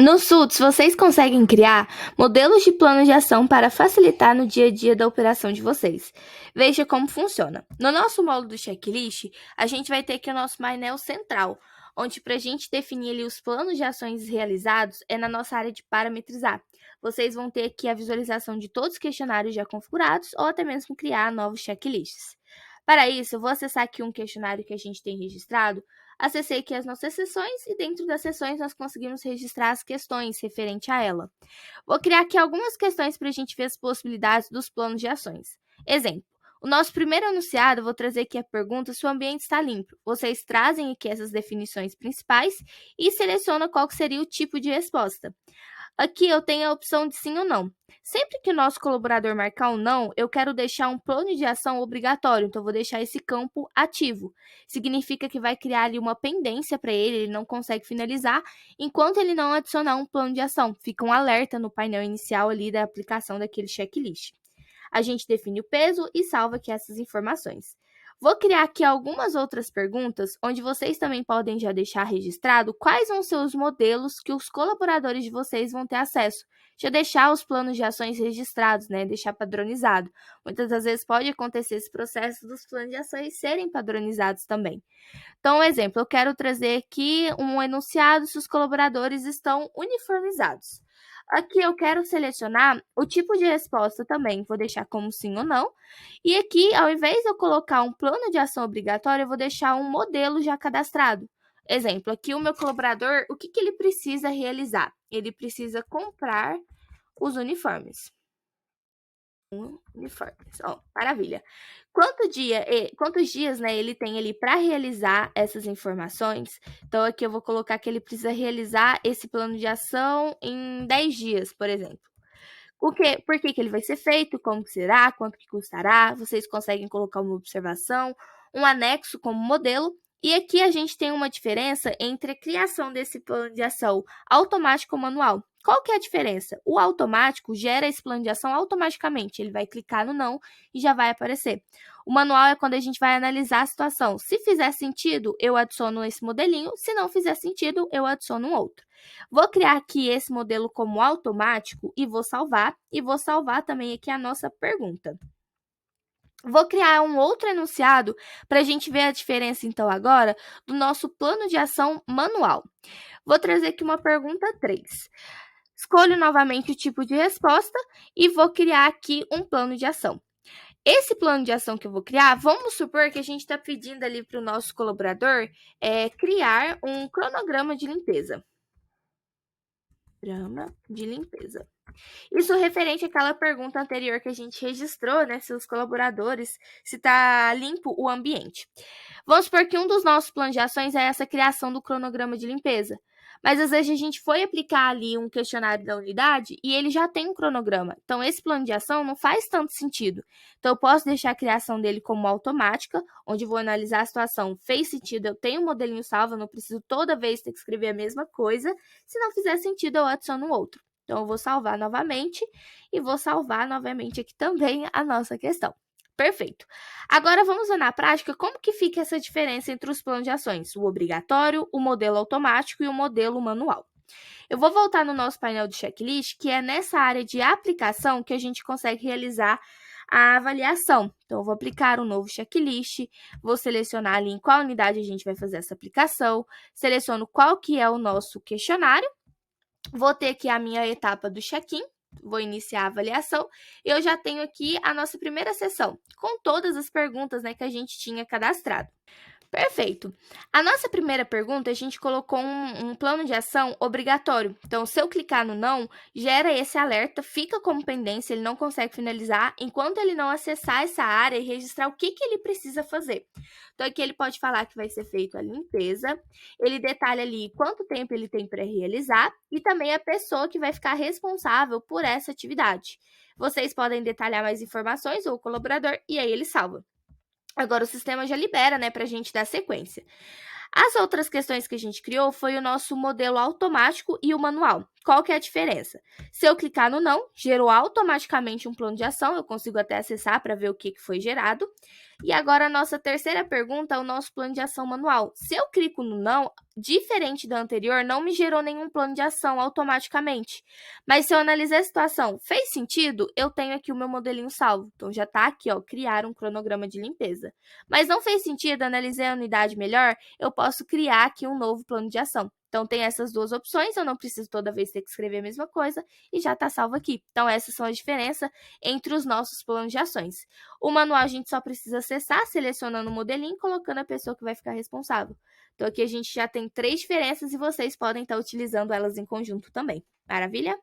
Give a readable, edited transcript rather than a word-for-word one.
No SUTS, vocês conseguem criar modelos de plano de ação para facilitar no dia a dia da operação de vocês. Veja como funciona. No nosso módulo do checklist, a gente vai ter aqui o nosso painel central, onde para a gente definir ali os planos de ações realizados é na nossa área de parametrizar. Vocês vão ter aqui a visualização de todos os questionários já configurados ou até mesmo criar novos checklists. Para isso, eu vou acessar aqui um questionário que a gente tem registrado. Acessei aqui as nossas sessões e dentro das sessões nós conseguimos registrar as questões referente a ela. Vou criar aqui algumas questões para a gente ver as possibilidades dos planos de ações. Exemplo, o nosso primeiro enunciado, eu vou trazer aqui a pergunta se o ambiente está limpo. Vocês trazem aqui essas definições principais e selecionam qual que seria o tipo de resposta. Aqui eu tenho a opção de sim ou não. Sempre que o nosso colaborador marcar um não, eu quero deixar um plano de ação obrigatório, então eu vou deixar esse campo ativo. Significa que vai criar ali uma pendência para ele não consegue finalizar, enquanto ele não adicionar um plano de ação. Fica um alerta no painel inicial ali da aplicação daquele checklist. A gente define o peso e salva aqui essas informações. Vou criar aqui algumas outras perguntas, onde vocês também podem já deixar registrado quais vão ser os modelos que os colaboradores de vocês vão ter acesso. Já deixar os planos de ações registrados, né? Deixar padronizado. Muitas das vezes pode acontecer esse processo dos planos de ações serem padronizados também. Então, um exemplo, eu quero trazer aqui um enunciado se os colaboradores estão uniformizados. Aqui eu quero selecionar o tipo de resposta também, vou deixar como sim ou não. E aqui, ao invés de eu colocar um plano de ação obrigatório, eu vou deixar um modelo já cadastrado. Exemplo, aqui o meu colaborador, o que ele precisa realizar? Ele precisa comprar os uniformes. Uniformes, ó, maravilha. Quantos dias, né, ele tem ali para realizar essas informações? Então, aqui eu vou colocar que ele precisa realizar esse plano de ação em 10 dias, por exemplo. Por que ele vai ser feito? Como que será? Quanto que custará? Vocês conseguem colocar uma observação, um anexo como modelo. E aqui a gente tem uma diferença entre a criação desse plano de ação automático ou manual. Qual que é a diferença? O automático gera esse plano de ação automaticamente. Ele vai clicar no não e já vai aparecer. O manual é quando a gente vai analisar a situação. Se fizer sentido, eu adiciono esse modelinho. Se não fizer sentido, eu adiciono um outro. Vou criar aqui esse modelo como automático e vou salvar também aqui a nossa pergunta. Vou criar um outro enunciado para a gente ver a diferença, então, agora, do nosso plano de ação manual. Vou trazer aqui uma pergunta 3. Escolho novamente o tipo de resposta e vou criar aqui um plano de ação. Esse plano de ação que eu vou criar, vamos supor que a gente está pedindo ali para o nosso colaborador criar um cronograma de limpeza. Isso referente àquela pergunta anterior que a gente registrou, né? Se os colaboradores, se está limpo o ambiente. Vamos supor que um dos nossos planos de ações é essa criação do cronograma de limpeza. Mas às vezes a gente foi aplicar ali um questionário da unidade e ele já tem um cronograma. Então, esse plano de ação não faz tanto sentido. Então, eu posso deixar a criação dele como automática, onde vou analisar a situação. Fez sentido, eu tenho um modelinho salvo, eu não preciso toda vez ter que escrever a mesma coisa. Se não fizer sentido, eu adiciono um outro. Então, eu vou salvar novamente e vou salvar novamente aqui também a nossa questão. Perfeito. Agora, vamos ver na prática como que fica essa diferença entre os planos de ações, o obrigatório, o modelo automático e o modelo manual. Eu vou voltar no nosso painel de checklist, que é nessa área de aplicação que a gente consegue realizar a avaliação. Então, eu vou aplicar um novo checklist, vou selecionar ali em qual unidade a gente vai fazer essa aplicação, seleciono qual que é o nosso questionário, vou ter aqui a minha etapa do check-in, vou iniciar a avaliação, e eu já tenho aqui a nossa primeira sessão, com todas as perguntas, né, que a gente tinha cadastrado. Perfeito. A nossa primeira pergunta, a gente colocou um plano de ação obrigatório. Então, se eu clicar no não, gera esse alerta, fica como pendência, ele não consegue finalizar, enquanto ele não acessar essa área e registrar o que ele precisa fazer. Então, aqui ele pode falar que vai ser feito a limpeza, ele detalha ali quanto tempo ele tem para realizar e também a pessoa que vai ficar responsável por essa atividade. Vocês podem detalhar mais informações ou o colaborador e aí ele salva. Agora, o sistema já libera, né, para a gente dar sequência. As outras questões que a gente criou foi o nosso modelo automático e o manual. Qual que é a diferença? Se eu clicar no não, gerou automaticamente um plano de ação, eu consigo até acessar para ver o que foi gerado. E agora, a nossa terceira pergunta é o nosso plano de ação manual. Se eu clico no não, diferente da anterior, não me gerou nenhum plano de ação automaticamente. Mas se eu analisar a situação, fez sentido? Eu tenho aqui o meu modelinho salvo. Então, já está aqui, ó, criar um cronograma de limpeza. Mas não fez sentido, analisei a unidade melhor, eu posso criar aqui um novo plano de ação. Então, tem essas duas opções, eu não preciso toda vez ter que escrever a mesma coisa e já está salvo aqui. Então, essas são as diferenças entre os nossos planos de ações. O manual a gente só precisa acessar, selecionando o modelinho e colocando a pessoa que vai ficar responsável. Então, aqui a gente já tem 3 diferenças e vocês podem estar utilizando elas em conjunto também. Maravilha?